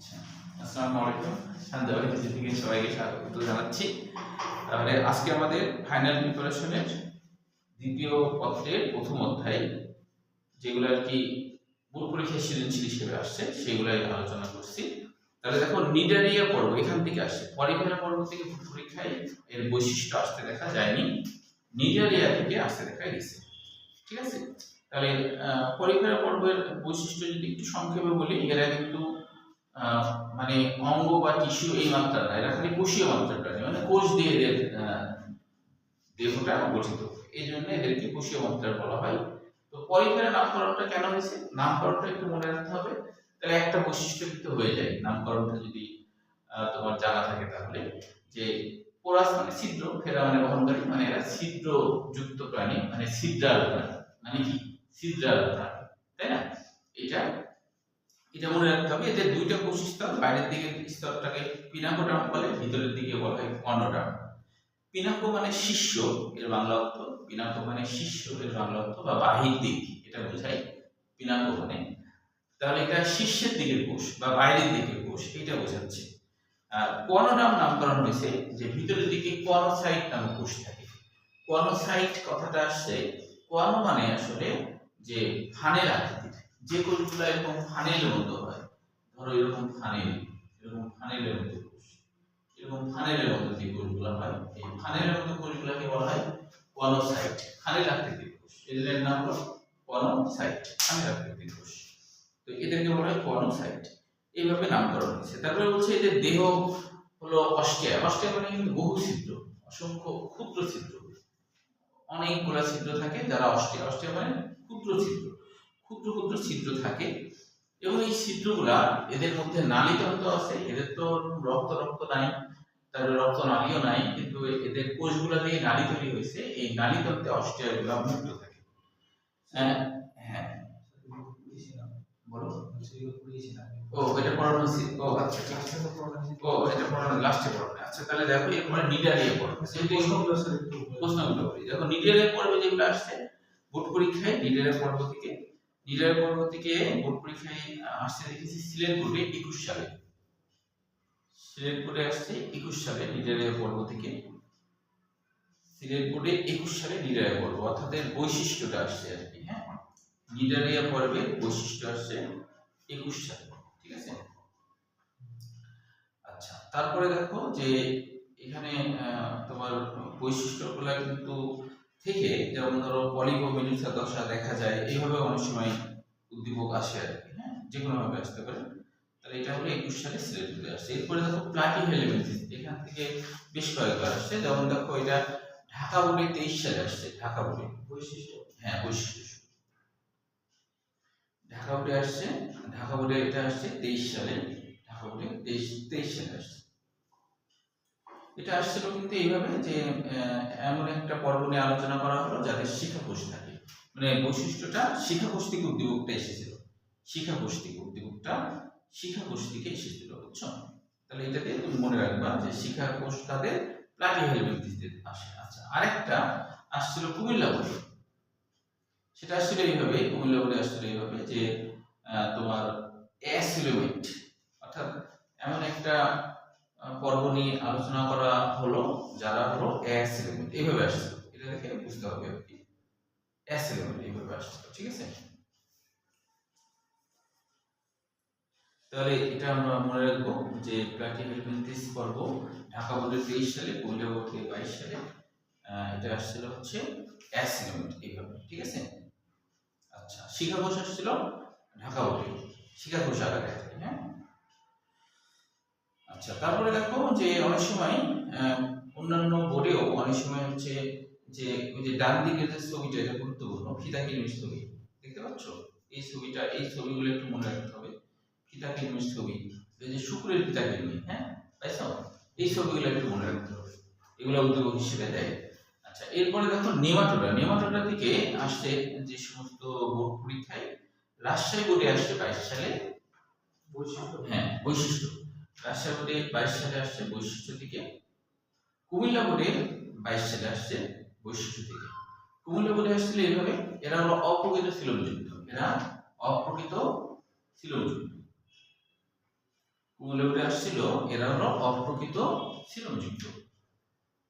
আচ্ছা, আসসালামু আলাইকুম। সন্ধ্যা থেকে সবাইকে স্বাগত জানাচ্ছি। তাহলে আজকে আমাদের ফাইনাল প্রিপারেশনের দ্বিতীয় পত্রের প্রথম অধ্যায়, যেগুলো আর কি বোর্ড পরীক্ষায় সৃজনশীল হিসেবে আসছে, সেগুলাই আলোচনা করছি। তাহলে দেখো, নিডারিয়া পর্ব এখান থেকে আসছে। পরিফেরা পর্ব থেকে বোর্ড পরীক্ষায় এর বৈশিষ্ট্য আসতে দেখা যায়নি, নিডারিয়া থেকে আসতে দেখা গেছে। ঠিক আছে, তাহলে পরিফেরা পর্বের বৈশিষ্ট্য যদি একটু সংক্ষেপে বলি, এরা কিন্তু মানে অঙ্গ বা টিস্যু এই মাত্রাটা, এরা খালি কোষীয় মাত্রাটা নেই, মানে কোষ দিয়ে এদের দেহটা গঠিত, এই জন্য এদেরকে কোষীয় মাত্রা বলা হয়। তো পরিফেরা নামকরণটা কেন হয়েছে, নামকরণটা একটু মনে রাখতে হবে। তাহলে একটা বৈশিষ্ট্য কিন্তু হয়ে যায় নামকরণটা যদি তোমার জানা থাকে, তাহলে যে পোরাস মানে ছিদ্র, ফেরা মানে বহনকারী, মানে এরা ছিদ্র যুক্ত প্রাণী, মানে ছিদ্রাল প্রাণী। মানে কি ছিদ্রাল প্রাণী, তাই না? এটা এটা মনে রাখতে হবে। এদের দুইটা কোষ স্তর, বাইরের দিকের স্তরটাকে পিনাকোডার্ম বলে, ভিতরের দিকে বলা হয় কর্নোডার্ম। পিনাকো মানে শীর্ষ, এর বাংলা অর্থ। পিনাকো মানে শীর্ষ, এর বাংলা অর্থ, বা বাহির দিক, এটা বোঝায় পিনাকো মানে। তাহলে এটা শীর্ষের দিকের কোষ বা বাইরের দিকের কোষ, এটা বোঝাচ্ছে। আর কর্নোডার্ম নামকরণ হয়েছে যে ভিতরের দিকে কর্নোসাইট নামক কোষ থাকে। কর্নোসাইট কথাটা আসছে, কর্ণ মানে আসলে যে ফানেল আকৃতির, যে কোষগুলো এরকম ফানেলের মতো হয়, ধরো এরকম ফানেল, এরকম ফানেলের মতো কোষ, এরকম ফানেলের মতো যে কোষগুলো হয়, এই ফানেলের মতো কোষগুলোকে বলা হয় কর্নোসাইট, ফানেল আকৃতির কোষ। এদের নাম হলো কর্নোসাইট, ফানেল আকৃতির কোষ। তো এদেরকে বলা হয় কর্নোসাইট, এইভাবে নামকরণ হয়েছে। তারপরে বলছে এদের দেহ হলো অস্টিয়া। অস্টিয়া মানে কিন্তু বহু ছিদ্র, অসংখ্য ক্ষুদ্র ছিদ্র, অনেকগুলা ছিদ্র থাকে, যারা অস্টিয়া। অস্টিয়া মানে ক্ষুদ্র ছিদ্র, ক্ষুদ্র ক্ষুদ্র ছিদ্র থাকে। এবং এই ছিদ্রগুলা, এদের মধ্যে নালীতন্ত্র আছে। এদের তো রক্ত নাই, তারপরে রক্ত নালীও নাই, কিন্তু এদের কোষগুলা দিয়ে নালী তৈরি হয়েছে। এই নালীতন্ত্রে অস্টিয়াগুলা মুক্ত থাকে। হ্যাঁ হ্যাঁ, বলো। ও এটা পড়ানো হচ্ছে। ও আচ্ছা, ঠিক আছে। ও এটা পড়ানো লাস্টে পড়ানো। আচ্ছা, তাহলে দেখো এরপরে নিডারিয়া পড়বে। প্রশ্নগুলো করি। দেখো, নিডারিয়া পর্বে যেগুলো আসছে বোর্ড পরীক্ষায়, নিডারিয়া পর্ব থেকে বোর্ড পরীক্ষায় আসছে দেখেছি সিলেটপুরে 21 সালে। সিলেটপুরে আসছে 21 সালে নিডারিয়া পর্ব থেকে। সিলেটপুরে 21 সালে নিডারিয়া পর্ব, অর্থাৎ এর বৈশিষ্ট্যটা আসছে আর কি। হ্যাঁ, নিডারিয়া পর্বের বৈশিষ্ট্য আসছে 21 সালে। ঠিক আছে। আচ্ছা, তারপরে দেখো যে এখানে তোমার বৈশিষ্ট্যগুলো কিন্তু থেকে, যেমন ধরো পলিপোমিলিসা দশা দেখা যায়, এইভাবে অনেক সময় উদ্দীপক আসে আর কি। হ্যাঁ, যে কোনো ভাবে আসতে পারে। তাহলে এটা হলো 21 সালে সিলেটে আসছে। এরপরে দেখো প্লাটিহেলমিনথিস, এখান থেকে বেশ কয়েকবার আসছে। যেমন দেখো এটা ঢাকা বোর্ডে 23 সালে আসছে। ঢাকা বোর্ডে বৈশিষ্ট্য, হ্যাঁ বৈশিষ্ট্য, ঢাকা বোর্ডে আসছে। ঢাকা বোর্ডে এটা আসছে 23 সালে। ঢাকা বোর্ডে 23 সালে আসছে। এটা আসছিল কিন্তু এইভাবে যে এমন একটা পর্ব নিয়ে আলোচনা করা হলো যাদের শিক্ষাকোষ থাকে, মানে বৈশিষ্ট্যটা শিক্ষাকোষ থেকে উদ্দীপকটা এসেছিল। শিক্ষাকোষ থেকে এসেছিল, বুঝছো? তাহলে এটাকে তুমি মনে রাখবা যে শিক্ষাকোষ তাদের প্লাটিহেলমিনথিসে আসে। আচ্ছা, আরেকটা আসছিল কুমিল্লা বোর্ডে। সেটা আসছিল এইভাবে, কুমিল্লা বোর্ডে আসছিল এইভাবে যে তোমার অ্যাসিলোমেট, অর্থাৎ এমন একটা পর্ব নিয়ে আলোচনা করা হলো যারা হলো অ্যাসিলোমেট, এইভাবে আসছে। এটা দেখে বুঝতে হবে আর কি, অ্যাসিলোমেট এইভাবে আসছে। ঠিক আছে, তাহলে এটা আমরা মনে রাখবো যে প্লাটিহেলমিনথিস পর্ব ঢাকা বোর্ডে 23 সালে, কুমিল্লা বোর্ডে 22 সালে। এটা আসছিল হচ্ছে অ্যাসিলোমেট এইভাবে। ঠিক আছে। আচ্ছা, শিক্ষাকোষ আসছিল ঢাকা বোর্ডে, শিক্ষাকোষ আকারে। হ্যাঁ, আচ্ছা, তারপরে দেখো যে অনেক সময় অন্যান্য বোর্ডেও অনেক সময় হচ্ছে যে ওই যে ডান দিকের যে ছবিটা, এটা গুরুত্বপূর্ণ, ফিতাকিলমিশ ছবি দেখতে পাচ্ছ। এই ছবিটা, এই ছবিগুলো একটু মনে রাখতে হবে। ফিতাকিলমিশ ছবি, এই যে শুক্রের ফিতাকিলমি, হ্যাঁ পাইছো, এই ছবিগুলো একটু মনে রাখতে হবে, এগুলো উদ্দীপক হিসেবে দেয়। আচ্ছা, এরপরে দেখো নেমাটোডা থেকে আসছে যে সমস্ত বোর্ড পরীক্ষায়। রাজশাহী বোর্ডে আসছে 22 সালে বৈশিষ্ট্য, হ্যাঁ বৈশিষ্ট্য। রাজশাহী বোর্ডে 22 সালে আসছে বৈশিষ্ট্য থেকে। কুমিল্লা বোর্ডে 22 সালে আসছে বৈশিষ্ট্য থেকে। কুমিল্লা বোর্ডে আসছিল এইভাবে, এরা হলো অপ্রকৃত সিলোমযুক্ত, এরা অপ্রকৃত সিলোমযুক্ত। কুমুলেবরে আসছিল এরা হলো অপ্রকৃত সিলমযুক্ত,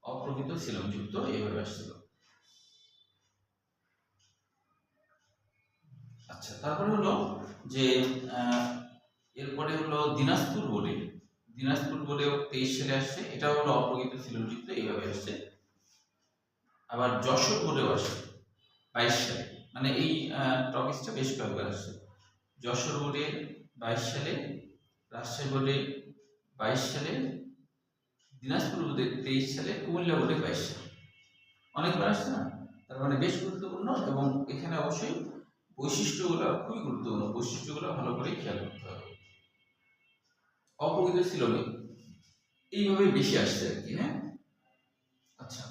অপ্রকৃত সিলমযুক্ত এইভাবে আসছিল। আচ্ছা, তারপরে হলো যে এরপরে হলো দিনাজপুর বোর্ডে, দিনাজপুর বোর্ডে 23 সালে আসছে, এটা হলো অপ্রকৃত সিলমযুক্ত এইভাবে আসছে। আবার যশোর বোর্ডেও আসছে 22 সালে, মানে এই টপিকসটা বেশ কয়েকবার আসছে। যশোর বোর্ডে 22 সালে, রাজশাহী বোর্ডে 22 সালে, দিনাজপুর বোর্ডে 23 সালে, কুমিল্লা বোর্ডে 22 সালে, অনেকবার আসছে না? তার মানে বেশ গুরুত্বপূর্ণ, এবং এখানে অবশ্যই বৈশিষ্ট্যগুলো খুবই গুরুত্বপূর্ণ, বৈশিষ্ট্যগুলো ভালো করে খেয়াল করতে হবে। অপ্রকৃত সিলমে এইভাবে বেশি আসছে আর কি। হ্যাঁ, আচ্ছা,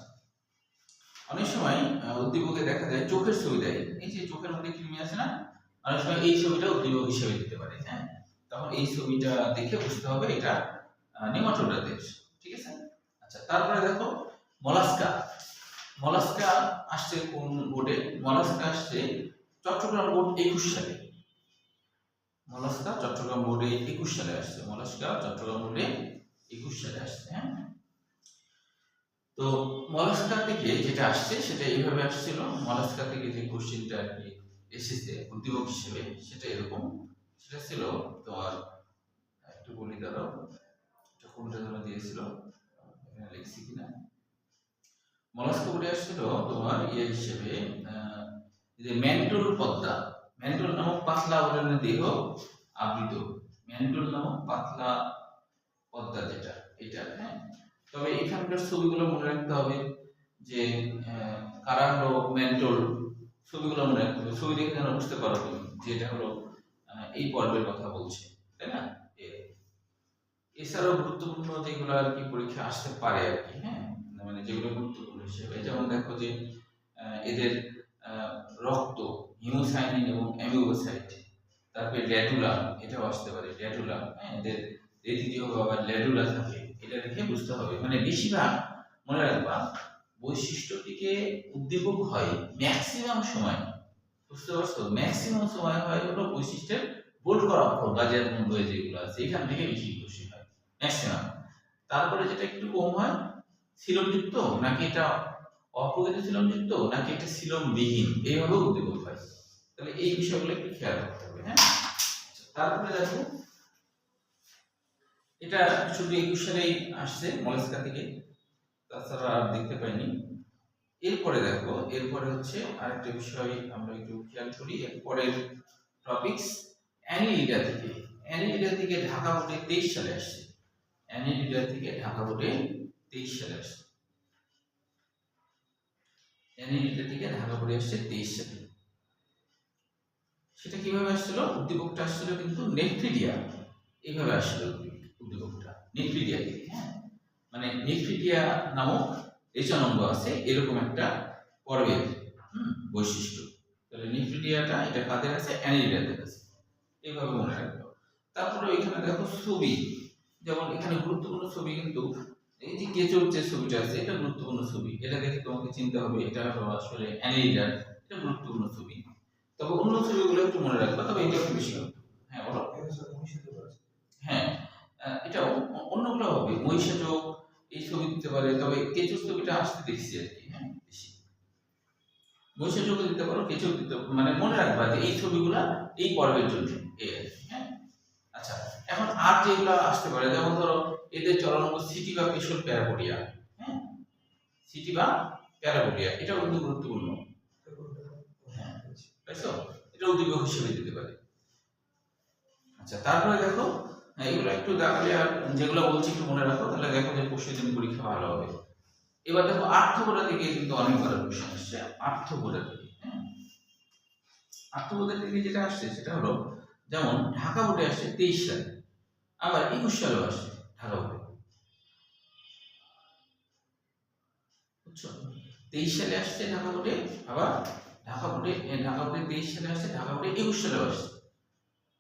অনেক সময় উদ্দীপকে দেখা যায় চোখের ছবি দেয়, এই যে চোখের মধ্যে কৃমি আছে না, অনেক সময় এই ছবিটা উদ্দীপক হিসেবে দিতে পারে। হ্যাঁ, তখন এই ছবিটা দেখে বুঝতে হবে এটা নেমাটোডার দেশ, ঠিক আছে? আচ্ছা, তারপরে দেখো মলাস্কা, মলাস্কা আসছে কোন বোর্ডে? মলাস্কা আসছে চট্টগ্রাম বোর্ড 21 সালে, মলাস্কা চট্টগ্রাম বোর্ডে 21 সালে আসছে, মলাস্কা চট্টগ্রাম বোর্ডে 21 সালে আসছে। হ্যাঁ, তো মলাস্কা থেকে যেটা আসছে সেটা এইভাবে আসছিল, মলাস্কা থেকে যে কোশ্চেনটা আর কি এসেছে উদ্দীপক হিসেবে সেটা এরকম, সেটা ছিল তোমার, একটু বলি দাঁড়াও, এটা কোনটা যেন দিয়েছিল, এখানে লিখছি কিনা। মলাস্কা বোর্ডে আসছিল তোমার ইয়ে হিসেবে যে ম্যান্টল পদ্মা, ম্যান্টল নামক পাতলা আবরণের দেহ আবৃত, ম্যান্টল নামক পাতলা পদ্মা যেটা এটা। হ্যাঁ, তবে এখানকার ছবিগুলো মনে রাখতে হবে যে কারা হলো ম্যান্টল, ছবিগুলো মনে রাখতে হবে, ছবি দেখে যেন বুঝতে পারো তুমি যে এটা হলো এই পর্বের কথা বলছে, তাই না? এছাড়াও গুরুত্বপূর্ণ যেগুলো আর কি পরীক্ষা আসতে পারে আর কি। হ্যাঁ, মানে যেগুলো গুরুত্বপূর্ণ হিসেবে, যেমন দেখো যে এদের রক্ত হিমোসাইনিন এবং অ্যামিবোসাইট, তারপরে ল্যাডুলা, এটাও আসতে পারে ল্যাডুলা। হ্যাঁ, এদের রেডিডিও বা ল্যাডুলা থাকে, এটা দেখে বুঝতে হবে। মানে বেশিরভাগ মনে রাখবা বৈশিষ্ট্যটিকে উদ্দীপক হয় ম্যাক্সিমাম সময়, বুঝতে পারছো? ম্যাক্সিমাম সময় হয় হলো বৈশিষ্ট্যের বোল্ড করা অক্ষর বা যে বন্ধুয়ে যেগুলো আছে এখান থেকে বেশি খুশি হয় ম্যাক্সিমাম। তারপরে যেটা একটু কম হয় সিলমযুক্ত নাকি এটা অপ্রকৃত সিলমযুক্ত নাকি এটা সিলমবিহীন, এইভাবে উদ্দীপক হয়। তাহলে এই বিষয়গুলো একটু খেয়াল রাখতে হবে। হ্যাঁ, তারপরে দেখো এটা শুধু 21 সালেই আসছে মলাস্কা থেকে, তাছাড়া আর দেখতে পাইনি। এরপরে দেখো, এরপরে হচ্ছে আরেকটা বিষয় আমরা একটু খেয়াল করি, এরপরের টপিকস অ্যানিলিডা থেকে, অ্যানিলিডা থেকে ঢাকা বোর্ডে 23 সালে আসছে, অ্যানিলিডা থেকে ঢাকা বোর্ডে 23 সালে আসছে, অ্যানিলিডা থেকে ঢাকা বোর্ডে আসছে 23 সালে। সেটা কিভাবে আসছিল? উদ্দীপকটা আসছিল কিন্তু নেফ্রিডিয়া, এইভাবে আসছিল উদ্দীপকটা নেফ্রিডিয়া থেকে। হ্যাঁ, মানে নেফ্রিডিয়া নামক রেচনাঙ্গ আছে এরকম একটা পর্বের বৈশিষ্ট্য। তাহলে নেফ্রিডিয়াটা এটা কাদের আছে? অ্যানিলিডাদের আছে, এইভাবে মনে রাখবো। তারপরে এখানে দেখো ছবি, যেমন এখানে গুরুত্বপূর্ণ ছবি কিন্তু এই যে কেঁচোর যে ছবিটা আছে এটা গুরুত্বপূর্ণ ছবি, এটা দেখে তোমাকে চিনতে হবে এটা হলো আসলে অ্যানিলিডার, এটা গুরুত্বপূর্ণ ছবি। তবে অন্য ছবিগুলো একটু মনে রাখবা, তবে এটা একটু বেশি হবে। হ্যাঁ বলো। হ্যাঁ, এটা অন্যগুলো হবে মহিষাচোখ এই ছবি দিতে পারে, তবে কেঁচোর ছবিটা আসতে দেখছি আর কি। হ্যাঁ, বেশি মহিষাচোখ দিতে পারো, কেঁচো দিতে, মানে মনে রাখবা যে এই ছবিগুলা এই পর্বের জন্য এই আর কি। হ্যাঁ, আচ্ছা, এখন আর যেগুলো আসতে পারে যেমন ধরো এদের চলনাঙ্গ সিটি বা পেশল প্যারাপোডিয়া। হ্যাঁ, সিটি বা প্যারাপোডিয়া এটা কিন্তু গুরুত্বপূর্ণ। হ্যাঁ, তাইতো এটা উদ্দীপক হিসেবে দিতে পারে। আচ্ছা, তারপরে দেখো এগুলো একটু দেখলে আর যেগুলো বলছি একটু মনে রাখো, তাহলে দেখো যে প্রশ্নের পরীক্ষা ভালো হবে। এবার দেখো আর্থবোধা থেকে কিন্তু অনেকবার কোশ্চেন আসছে, আর্থবোধা থেকে। হ্যাঁ, আর্থবোধা থেকে যেটা আসছে সেটা হলো যেমন ঢাকা বোর্ডে আসছে 23 সালে, আবার 21 সালেও আসছে ঢাকা বোর্ডে, বুঝছো? 23 সালে আসছে ঢাকা বোর্ডে, আবার ঢাকা বোর্ডে 23 সালে আসছে, ঢাকা বোর্ডে 21 সালেও আসছে।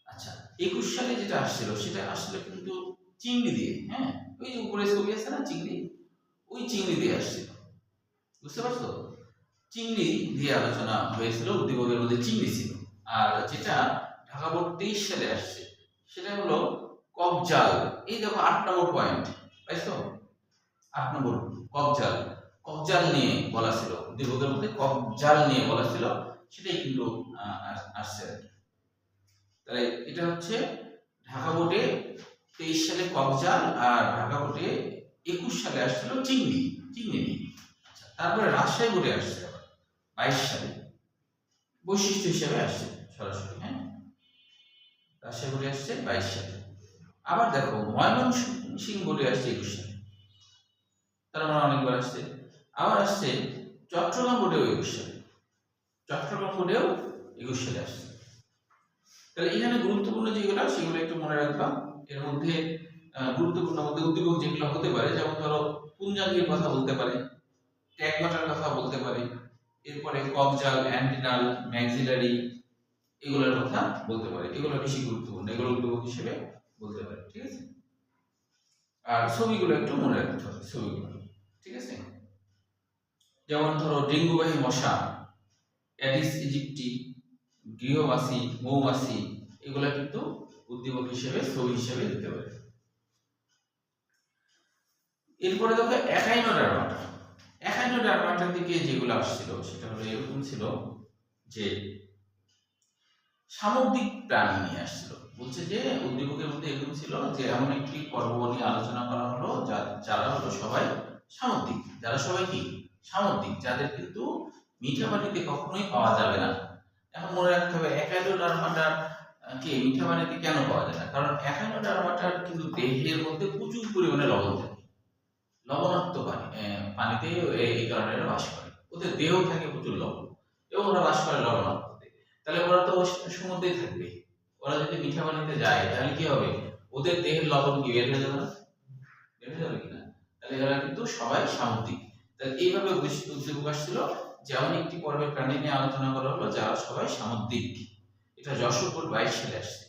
আচ্ছা, 21 সালে যেটা আসছিল সেটা আসলে কিন্তু চিংড়ি দিয়ে। হ্যাঁ, ওই যে উপরে ছবি আছে না চিংড়ি, ওই চিংড়ি দিয়ে আসছিল, বুঝতে পারছো? চিংড়ি দিয়ে আলোচনা হয়েছিল, উদ্দীপকের মধ্যে চিংড়ি ছিল। আর যেটা ঢাকা বোর্ড 23 সালে আসছে সেটা হলো কবজাল, এই দেখো 8 নম্বর পয়েন্ট, পাইছো? 8 নম্বর কবজাল, কবজাল নিয়ে বলা ছিল, উদ্দীপকের মধ্যে কবজাল নিয়ে বলা ছিল, সেটাই কিন্তু আসছে। তাহলে এটা হচ্ছে ঢাকা বোর্ডে 23 সালে কবজাল, আর ঢাকা বোর্ডে 21 সালে আসছিল চিংড়ি, চিংড়ি নিয়ে। আচ্ছা, তারপরে রাজশাহী বোর্ডে আসছে 22 সালে, বৈশিষ্ট্য হিসেবে আসছে সরাসরি। হ্যাঁ, রাজশাহী বোর্ডে আসছে 22 সালে। আবার দেখো ময়মনসিংহ বোর্ডে আসছে 21 সালে, তার মানে অনেকবার আসছে। আবার আসছে চট্টগ্রাম বোর্ডেও 21 সালে, চট্টগ্রাম বোর্ডেও 21 সালে আসছে। তাহলে এখানে গুরুত্বপূর্ণ যেগুলো সেগুলো একটু মনে রাখবা। এর মধ্যে গুরুত্বপূর্ণ মধ্যে উদ্দীপক যেগুলো হতে পারে, যেমন ধরো পুঞ্জাঙ্গের কথা বলতে পারে, ট্যাগমাটার কথা বলতে পারে, এরপরে কবজাল, অ্যান্টিনাল, ম্যাক্সিলারি, এগুলোর কথা বলতে পারে। এগুলো বেশি গুরুত্বপূর্ণ, এগুলো উদ্দীপক হিসেবে বলতে পারে। ঠিক আছে, আর ছবিগুলো একটু মনে রাখতে হবে, ছবিগুলো। ঠিক আছে, যেমন ধরো ডেঙ্গুবাহী মশা, অ্যাডিস ইজিপ্টি, গৃহবাসী, মৌমাছি, এগুলা কিন্তু উদ্দীপক হিসেবে, ছবি হিসেবে দিতে পারে। এরপরে দেখো একাইনো ডারমাটা, একাইনো ডারমাটার দিকে যেগুলো আসছিল সেটা হলো এরকম ছিল যে সামুদ্রিক প্রাণী নিয়ে আসছিল। বলছে যে উদ্দীপকের মধ্যে এরকম ছিল যে এমন একটি পর্ব নিয়ে আলোচনা করা হলো যারা হলো সবাই সামুদ্রিক, যারা সবাই কি সামুদ্রিক, যাদের কিন্তু মিঠা পানিতে কখনোই পাওয়া যাবে না। এখন মনে রাখতে হবে একাইনো ডারমাটার কে মিঠা পানিতে কেন পাওয়া যায় না, কারণ একাইনো ডারমাটার কিন্তু দেহের মধ্যে প্রচুর পরিমাণে লবণ থাকে, লবণাক্ত পানিতে এই কারণে এরা বাস করে, ওদের দেহ থাকে প্রচুর লবণ এবং ওরা বাস করে লবণাক্ততে। তাহলে ওরা তো সমুদ্রেই থাকবে, ওরা যদি মিঠা পানিতে যায় তাহলে কি হবে, ওদের দেহের লবণ কি বের হয়ে যাবে না, বের হয়ে যাবে কিনা? তাহলে এরা কিন্তু সবাই সামুদ্রিক। তাহলে এইভাবে উদ্দীপক আসছিল যেমন একটি পর্বের প্রাণী নিয়ে আলোচনা করা হলো যারা সবাই সামুদ্রিক। এটা যশোর বোর্ড 22 সালে আসছে।